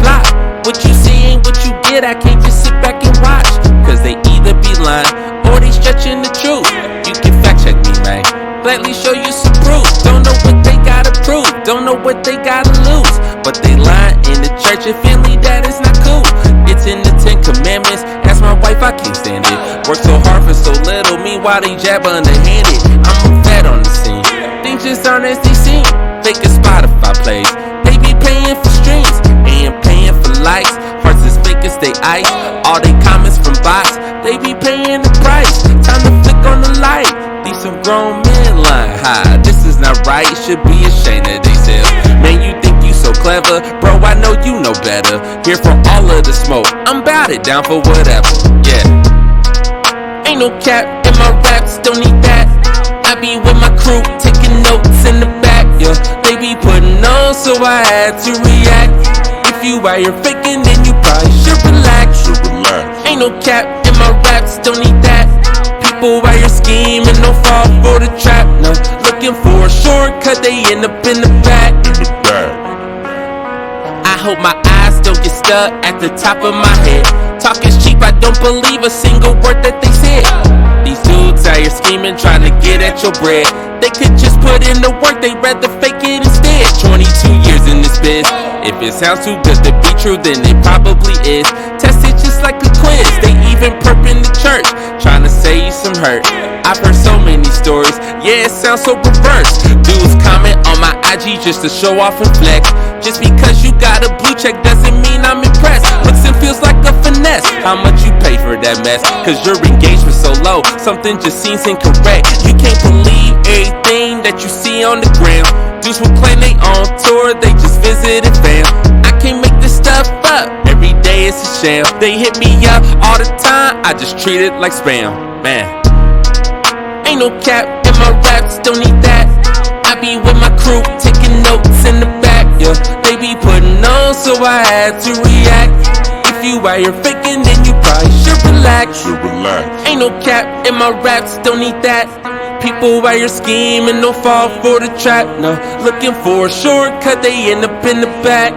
flop. What you see ain't what you get, I can't just sit back and watch. Cause they either be lying, or they stretching the truth. You can fact check me, man, gladly show you some proof. Don't know what they gotta prove, don't know what they gotta lose. But they lying in the church and family, that is not cool. It's in the 10 commandments, that's my wife, I can't stand it. Work so hard for so little, meanwhile they jab underhanded. I'm a vet on the scene, things just aren't as they seem. Fake a Spotify plays, they be paying for streams and paying for likes. Hearts as fake as they ice, all they comments from bots, they be paying the price. Time to flick on the light, these some grown men lying. Ha, this is not right, should be ashamed of themselves. Man, you think you so clever, bro, I know you know better. Here for all of the smoke, I'm bout it, down for whatever, yeah. Ain't no cap in my raps, don't need that. I be with my crew, taking notes in the back, yeah. They be putting on, so I had to react. If you out here faking, then you probably should relax. Ain't no cap in my raps, don't need that. People out here scheming, don't fall for the trap, no. Looking for a shortcut, they end up in the back. I hope my eyes don't get stuck at the top of my head. Talk is cheap, I don't believe a single word that they said. These dudes out here scheming, trying to get at your bread. They could just put in the work, they'd rather fake it instead. 22 years in this biz, if it sounds too good to be true, then it probably is. Test it just like a quiz, they even perp in the church, trying to save you some hurt. I've heard so many stories, yeah, it sounds so perverse. Dudes comment on my IG just to show off and flex. Just because you got a blue check doesn't mean I'm impressed. Looks and feels like a finesse, how much you pay for that mess? Cause your engagement so low, something just seems incorrect. You can't believe everything that you see on the gram. Dudes will claim they on tour, they just visited fam. I can't make this stuff up, every day it's a sham. They hit me up all the time, I just treat it like spam, man. Ain't no cap in my raps, don't need that. I be with my crew, taking notes in the back, yeah. They be putting on, so I had to react. If you out here faking, then you probably should relax. Ain't no cap in my raps, don't need that. People out here scheming, don't fall for the trap, no. Looking for a shortcut, they end up in the back.